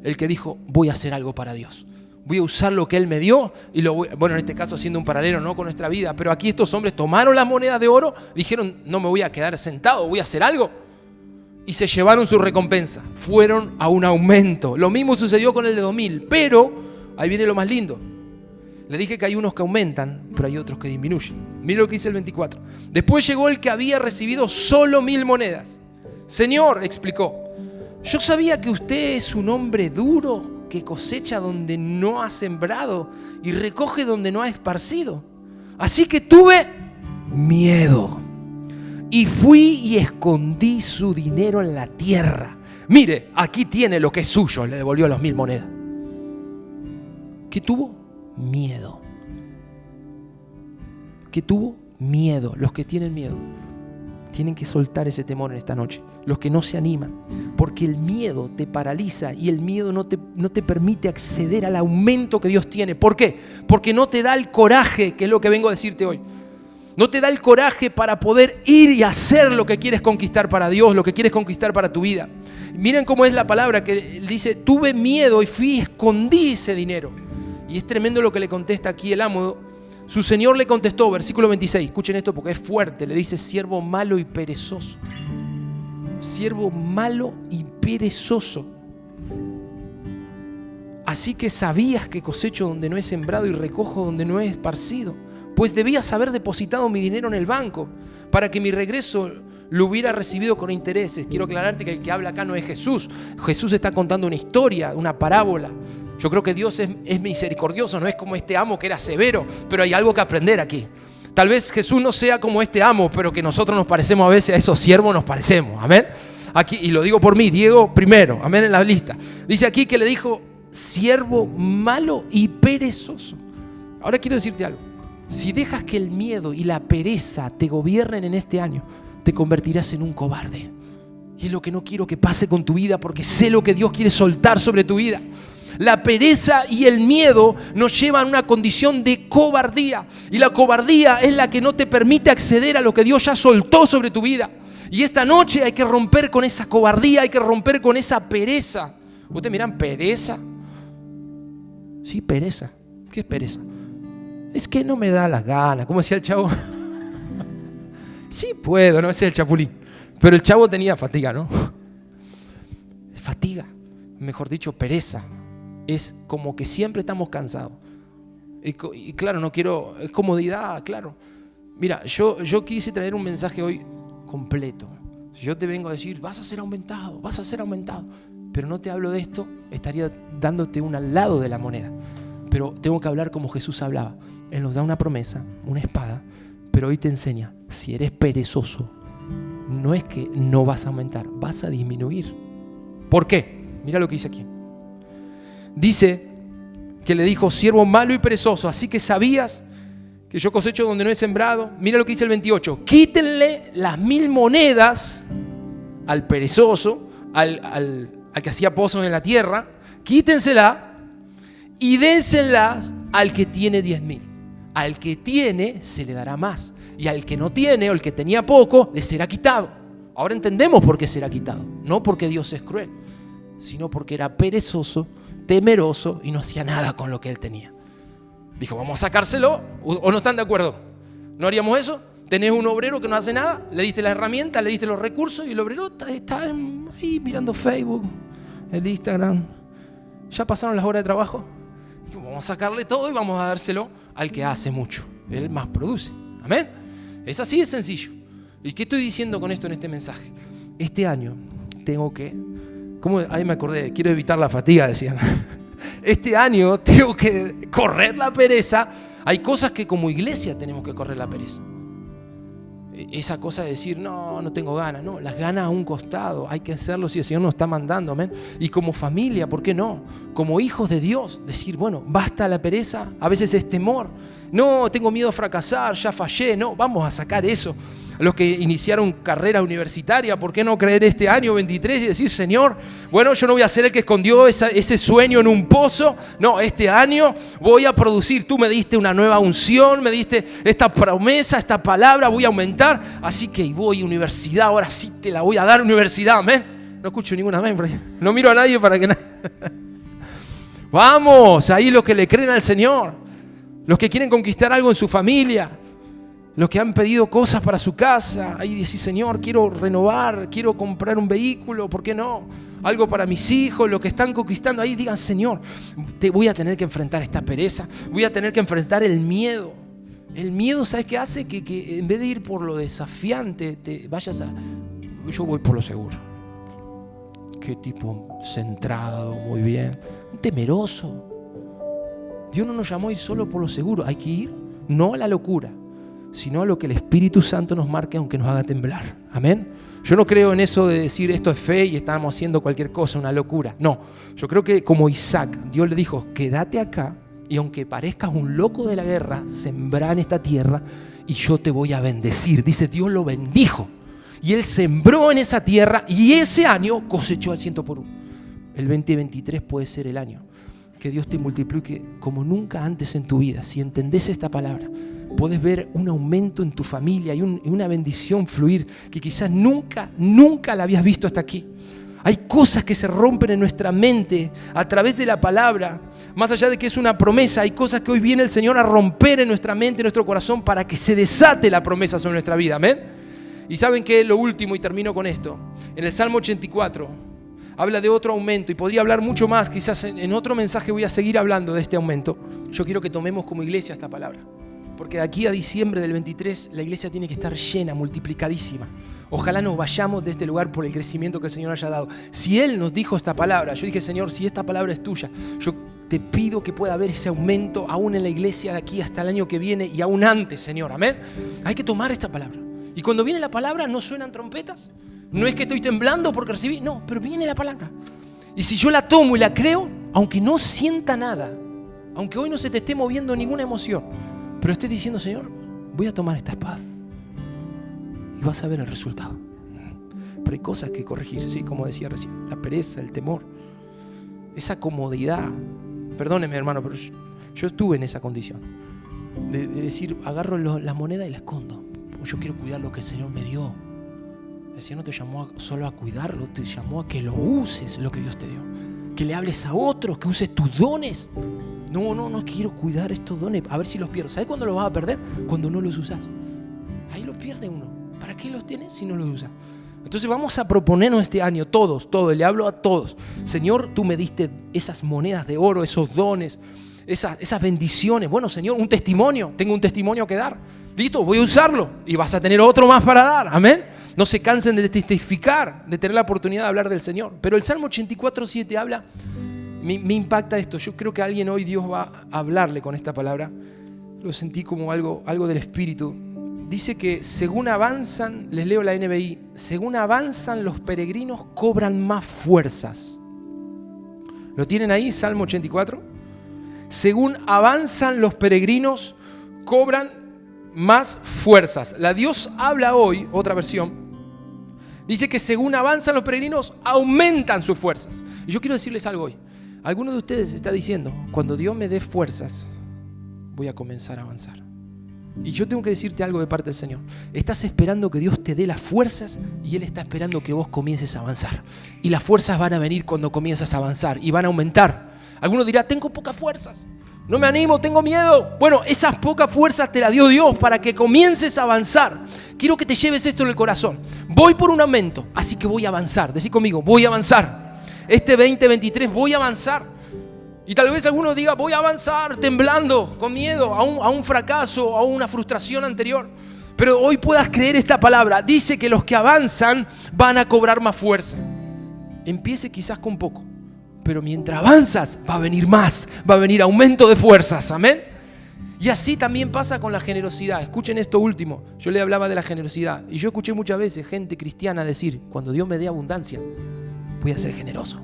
El que dijo, voy a hacer algo para Dios. Voy a usar lo que Él me dio y bueno, en este caso haciendo un paralelo, ¿no?, con nuestra vida. Pero aquí estos hombres tomaron las monedas de oro, dijeron, no me voy a quedar sentado, voy a hacer algo. Y se llevaron su recompensa. Fueron a un aumento. Lo mismo sucedió con el de 2.000. Pero ahí viene lo más lindo. Le dije que hay unos que aumentan, pero hay otros que disminuyen. Mira lo que dice el 24. Después llegó el que había recibido solo 1.000 monedas. Señor, explicó, yo sabía que usted es un hombre duro, que cosecha donde no ha sembrado y recoge donde no ha esparcido. Así que tuve miedo y fui y escondí su dinero en la tierra. Mire, aquí tiene lo que es suyo. Le devolvió las 1.000 monedas. ¿Qué tuvo? Miedo. ¿Qué tuvo? Miedo. Los que tienen miedo tienen que soltar ese temor en esta noche. Los que no se animan, porque el miedo te paraliza y el miedo no te permite acceder al aumento que Dios tiene. ¿Por qué? Porque no te da el coraje, que es lo que vengo a decirte hoy. No te da el coraje para poder ir y hacer lo que quieres conquistar para Dios, lo que quieres conquistar para tu vida. Miren cómo es la palabra que dice, tuve miedo y fui y escondí ese dinero. Y es tremendo lo que le contesta aquí el amo. Su señor le contestó, versículo 26, escuchen esto porque es fuerte, le dice, siervo malo y perezoso. Siervo malo y perezoso. Así que sabías que cosecho donde no he sembrado y recojo donde no he esparcido. Pues debías haber depositado mi dinero en el banco para que mi regreso lo hubiera recibido con intereses. Quiero aclararte que el que habla acá no es Jesús. Jesús está contando una historia, una parábola. Yo creo que Dios es misericordioso, no es como este amo que era severo, pero hay algo que aprender aquí. Tal vez Jesús no sea como este amo, pero que nosotros nos parecemos a veces a esos siervos, nos parecemos. Amén. Aquí, y lo digo por mí, Diego primero, amén, en la lista. Dice aquí que le dijo, siervo malo y perezoso. Ahora quiero decirte algo. Si dejas que el miedo y la pereza te gobiernen en este año, te convertirás en un cobarde. Y es lo que no quiero que pase con tu vida, porque sé lo que Dios quiere soltar sobre tu vida. La pereza y el miedo nos llevan a una condición de cobardía. Y la cobardía es la que no te permite acceder a lo que Dios ya soltó sobre tu vida. Y esta noche hay que romper con esa cobardía, hay que romper con esa pereza. ¿Ustedes miran pereza? Sí, pereza. ¿Qué es pereza? Es que no me da las ganas. ¿Cómo decía el chavo? Sí puedo, no ese es el chapulín. Pero el chavo tenía fatiga, ¿no? Fatiga, mejor dicho, pereza. Es como que siempre estamos cansados. Y claro, no quiero, es comodidad, claro. Mira, yo quise traer un mensaje hoy completo. Si yo te vengo a decir, vas a ser aumentado, pero no te hablo de esto, estaría dándote un al lado de la moneda. Pero tengo que hablar como Jesús hablaba. Él nos da una promesa, una espada, pero hoy te enseña, si eres perezoso, no es que no vas a aumentar, vas a disminuir. ¿Por qué? Mira lo que dice aquí. Dice que le dijo, siervo malo y perezoso, así que sabías que yo cosecho donde no he sembrado. Mira lo que dice el 28. Quítenle las 1.000 monedas al perezoso, al que hacía pozos en la tierra. Quítensela y dénselas al que tiene 10.000. Al que tiene se le dará más. Y al que no tiene o el que tenía poco le será quitado. Ahora entendemos por qué será quitado. No porque Dios es cruel. sino porque era perezoso, temeroso y no hacía nada con lo que él tenía. Dijo, vamos a sacárselo, ¿o no están de acuerdo? ¿No haríamos eso? Tenés un obrero que no hace nada, le diste la herramienta, le diste los recursos y el obrero está ahí mirando Facebook, el Instagram. Ya pasaron las horas de trabajo. Dijo, vamos a sacarle todo y vamos a dárselo al que hace mucho. Él más produce. Amén. Es así de sencillo. ¿Y qué estoy diciendo con esto en este mensaje? Este año tengo que... Ahí me acordé, quiero evitar la fatiga, decían. Este año tengo que correr la pereza. Hay cosas que como iglesia tenemos que correr la pereza. Esa cosa de decir, no tengo ganas. No, las ganas a un costado. Hay que hacerlo si el Señor nos está mandando. Amén. Y como familia, ¿por qué no? Como hijos de Dios, decir, bueno, basta la pereza. A veces es temor. No, tengo miedo a fracasar, ya fallé. No, vamos a sacar eso. Los que iniciaron carrera universitaria, ¿por qué no creer este año 23 y decir, Señor, bueno, yo no voy a ser el que escondió ese sueño en un pozo? No, este año voy a producir. Tú me diste una nueva unción, me diste esta promesa, esta palabra, voy a aumentar. Así que voy a universidad, ahora sí te la voy a dar universidad, amén. No escucho ningún amén, por ahí. No miro a nadie para que nadie... Vamos, ahí los que le creen al Señor, los que quieren conquistar algo en su familia, los que han pedido cosas para su casa, ahí decís, Señor, quiero renovar, quiero comprar un vehículo, ¿por qué no? Algo para mis hijos, los que están conquistando, ahí digan, Señor, te voy a tener que enfrentar esta pereza, voy a tener que enfrentar el miedo. El miedo, ¿sabes qué hace? Que en vez de ir por lo desafiante, te vayas a... Yo voy por lo seguro. Qué tipo centrado, muy bien. Un temeroso. Dios no nos llamó a ir solo por lo seguro, hay que ir no a la locura, sino a lo que el Espíritu Santo nos marque, aunque nos haga temblar. Amén. Yo no creo en eso de decir esto es fe y estamos haciendo cualquier cosa, una locura. No, yo creo que como Isaac, Dios le dijo, quédate acá y aunque parezcas un loco de la guerra, sembrá en esta tierra y yo te voy a bendecir. Dice, Dios lo bendijo y él sembró en esa tierra y ese año cosechó al 100%. El 2023 puede ser el año que Dios te multiplique como nunca antes en tu vida. Si entendés esta palabra, puedes ver un aumento en tu familia y una bendición fluir que quizás nunca la habías visto hasta aquí. Hay cosas que se rompen en nuestra mente a través de la palabra. Más allá de que es una promesa, hay cosas que hoy viene el Señor a romper en nuestra mente, en nuestro corazón, para que se desate la promesa sobre nuestra vida. Amén. Y saben que lo último, y termino con esto, en el Salmo 84 habla de otro aumento y podría hablar mucho más. Quizás en otro mensaje voy a seguir hablando de este aumento. Yo quiero que tomemos como iglesia esta palabra, porque de aquí a diciembre del 23 la iglesia tiene que estar llena, multiplicadísima. Ojalá nos vayamos de este lugar por el crecimiento que el Señor haya dado. Si Él nos dijo esta palabra, yo dije, Señor, si esta palabra es tuya, yo te pido que pueda haber ese aumento aún en la iglesia de aquí hasta el año que viene y aún antes, Señor. Amén. Hay que tomar esta palabra. Y cuando viene la palabra no suenan trompetas. No es que estoy temblando porque recibí, no, pero viene la palabra. Y si yo la tomo y la creo, aunque no sienta nada, aunque hoy no se te esté moviendo ninguna emoción, pero estés diciendo, Señor, voy a tomar esta espada y vas a ver el resultado. Pero hay cosas que corregir, sí, como decía recién, la pereza, el temor, esa comodidad. Perdóneme, hermano, pero yo estuve en esa condición de decir, agarro la moneda y la escondo. Yo quiero cuidar lo que el Señor me dio. El Señor no te llamó solo a cuidarlo, te llamó a que lo uses, lo que Dios te dio. Que le hables a otros, que uses tus dones. No quiero cuidar estos dones, a ver si los pierdo. ¿Sabes cuándo los vas a perder? Cuando no los usas. Ahí los pierde uno. ¿Para qué los tienes si no los usas? Entonces vamos a proponernos este año, todos, le hablo a todos. Señor, tú me diste esas monedas de oro, esos dones, esas bendiciones. Bueno, Señor, un testimonio, tengo un testimonio que dar. Listo, voy a usarlo y vas a tener otro más para dar. Amén. No se cansen de testificar, de tener la oportunidad de hablar del Señor. Pero el Salmo 84:7 habla, me impacta esto. Yo creo que alguien hoy Dios va a hablarle con esta palabra. Lo sentí como algo del Espíritu. Dice que según avanzan, les leo la NBI, según avanzan los peregrinos cobran más fuerzas. ¿Lo tienen ahí, Salmo 84? Según avanzan los peregrinos cobran más fuerzas. La Dios habla hoy, otra versión, dice que según avanzan los peregrinos aumentan sus fuerzas. Y yo quiero decirles algo hoy. Alguno de ustedes está diciendo, cuando Dios me dé fuerzas, voy a comenzar a avanzar. Y yo tengo que decirte algo de parte del Señor. Estás esperando que Dios te dé las fuerzas y Él está esperando que vos comiences a avanzar. Y las fuerzas van a venir cuando comienzas a avanzar y van a aumentar. Alguno dirá, tengo pocas fuerzas, no me animo, tengo miedo. Bueno, esas pocas fuerzas te las dio Dios para que comiences a avanzar. Quiero que te lleves esto en el corazón. Voy por un aumento, así que voy a avanzar. Decí conmigo, voy a avanzar. Este 2023 voy a avanzar. Y tal vez alguno diga, voy a avanzar temblando, con miedo, a un fracaso, a una frustración anterior. Pero hoy puedas creer esta palabra. Dice que los que avanzan van a cobrar más fuerza. Empiece quizás con poco, pero mientras avanzas va a venir más, va a venir aumento de fuerzas. Amén. Y así también pasa con la generosidad. Escuchen esto último. Yo le hablaba de la generosidad. Y yo escuché muchas veces gente cristiana decir, cuando Dios me dé abundancia, voy a ser generoso.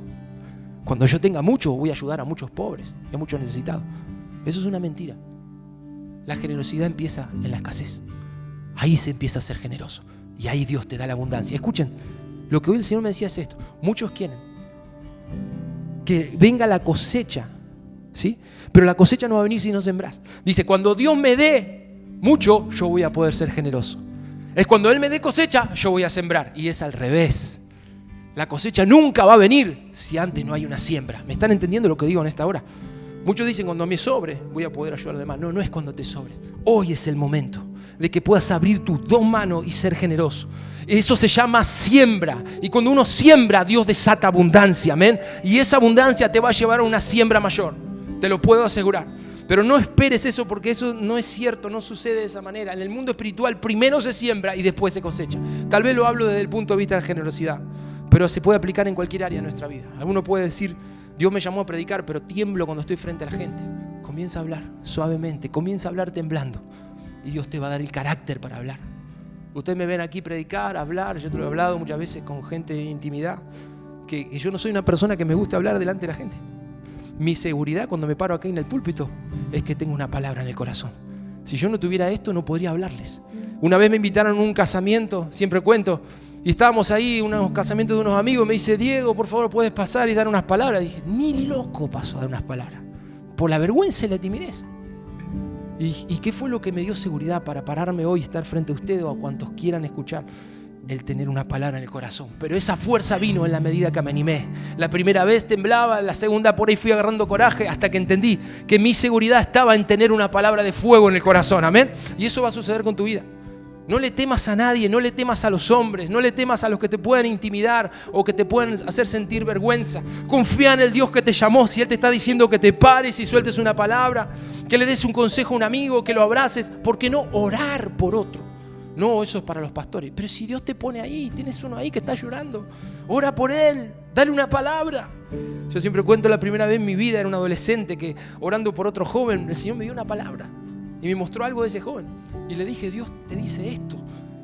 Cuando yo tenga mucho, voy a ayudar a muchos pobres y a muchos necesitados. Eso es una mentira. La generosidad empieza en la escasez. Ahí se empieza a ser generoso. Y ahí Dios te da la abundancia. Escuchen, lo que hoy el Señor me decía es esto. Muchos quieren que venga la cosecha, ¿sí? Pero la cosecha no va a venir si no sembrás. Dice, cuando Dios me dé mucho, yo voy a poder ser generoso. Es cuando Él me dé cosecha, yo voy a sembrar. Y es al revés. La cosecha nunca va a venir si antes no hay una siembra. ¿Me están entendiendo lo que digo en esta hora? Muchos dicen, cuando me sobre, voy a poder ayudar a los demás. No, no es cuando te sobre. Hoy es el momento de que puedas abrir tus dos manos y ser generoso. Eso se llama siembra. Y cuando uno siembra, Dios desata abundancia. Amén. Y esa abundancia te va a llevar a una siembra mayor. Te lo puedo asegurar. Pero no esperes eso, porque eso no es cierto, no sucede de esa manera. En el mundo espiritual primero se siembra y después se cosecha. Tal vez lo hablo desde el punto de vista de la generosidad, pero se puede aplicar en cualquier área de nuestra vida. Alguno puede decir, Dios me llamó a predicar, pero tiemblo cuando estoy frente a la gente. Comienza a hablar suavemente, comienza a hablar temblando. Y Dios te va a dar el carácter para hablar. Ustedes me ven aquí predicar, hablar. Yo te lo he hablado muchas veces con gente de intimidad, que yo no soy una persona que me gusta hablar delante de la gente. Mi seguridad cuando me paro aquí en el púlpito es que tengo una palabra en el corazón. Si yo no tuviera esto, no podría hablarles. Una vez me invitaron a un casamiento, siempre cuento, y estábamos ahí, unos casamientos de unos amigos, me dice, Diego, por favor, ¿puedes pasar y dar unas palabras? Dije, ni loco paso a dar unas palabras, por la vergüenza y la timidez. ¿Y qué fue lo que me dio seguridad para pararme hoy y estar frente a ustedes o a cuantos quieran escuchar? El tener una palabra en el corazón. Pero esa fuerza vino en la medida que me animé. La primera vez temblaba, la segunda por ahí fui agarrando coraje hasta que entendí que mi seguridad estaba en tener una palabra de fuego en el corazón. Amén. Y eso va a suceder con tu vida. No le temas a nadie, no le temas a los hombres, no le temas a los que te puedan intimidar o que te puedan hacer sentir vergüenza. Confía en el Dios que te llamó. Si Él te está diciendo que te pares y sueltes una palabra, que le des un consejo a un amigo, que lo abraces, ¿por qué no orar por otro? No, eso es para los pastores. Pero si Dios te pone ahí, tienes uno ahí que está llorando, ora por él, dale una palabra. Yo siempre cuento la primera vez en mi vida, era un adolescente que orando por otro joven, el Señor me dio una palabra y me mostró algo de ese joven. Y le dije, Dios te dice esto.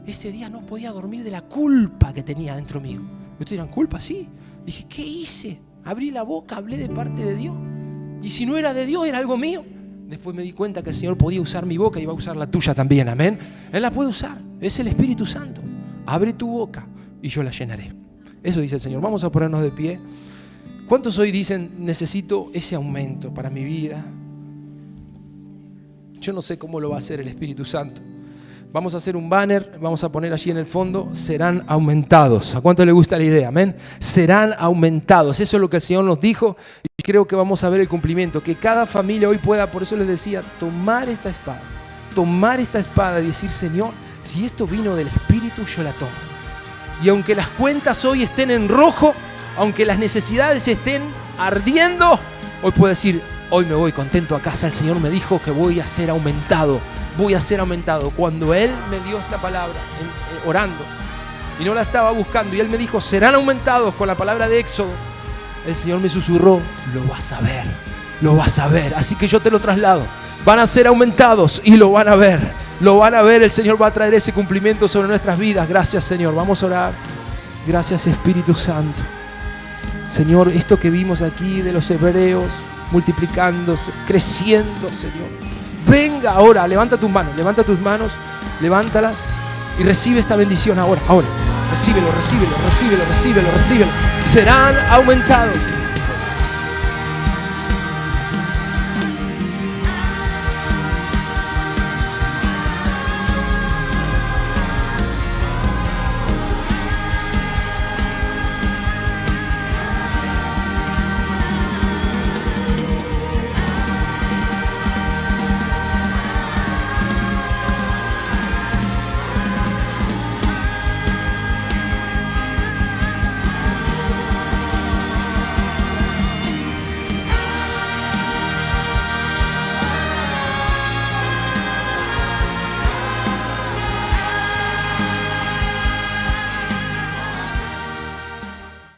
Ese día no podía dormir de la culpa que tenía dentro mío. Y ustedes dirán, ¿culpa? Sí. Dije, ¿qué hice? Abrí la boca, hablé de parte de Dios. Y si no era de Dios, era algo mío. Después me di cuenta que el Señor podía usar mi boca y va a usar la tuya también, amén. Él la puede usar, es el Espíritu Santo. Abre tu boca y yo la llenaré. Eso dice el Señor. Vamos a ponernos de pie. ¿Cuántos hoy dicen, necesito ese aumento para mi vida? Yo no sé cómo lo va a hacer el Espíritu Santo. Vamos a hacer un banner, vamos a poner allí en el fondo, serán aumentados. ¿A cuánto le gusta la idea? Amén. Serán aumentados. Eso es lo que el Señor nos dijo y creo que vamos a ver el cumplimiento. Que cada familia hoy pueda, por eso les decía, tomar esta espada y decir, Señor, si esto vino del Espíritu, yo la tomo. Y aunque las cuentas hoy estén en rojo, aunque las necesidades estén ardiendo, hoy puedo decir, hoy me voy contento a casa. El Señor me dijo que voy a ser aumentado. Voy a ser aumentado. Cuando Él me dio esta palabra, orando, y no la estaba buscando, y Él me dijo, serán aumentados con la palabra de Éxodo, el Señor me susurró, lo vas a ver, lo vas a ver. Así que yo te lo traslado. Van a ser aumentados y lo van a ver. Lo van a ver. El Señor va a traer ese cumplimiento sobre nuestras vidas. Gracias, Señor. Vamos a orar. Gracias, Espíritu Santo. Señor, esto que vimos aquí de los hebreos, multiplicándose, creciendo, Señor. Venga ahora, levanta tus manos, levántalas y recibe esta bendición ahora. Recíbelo. Serán aumentados.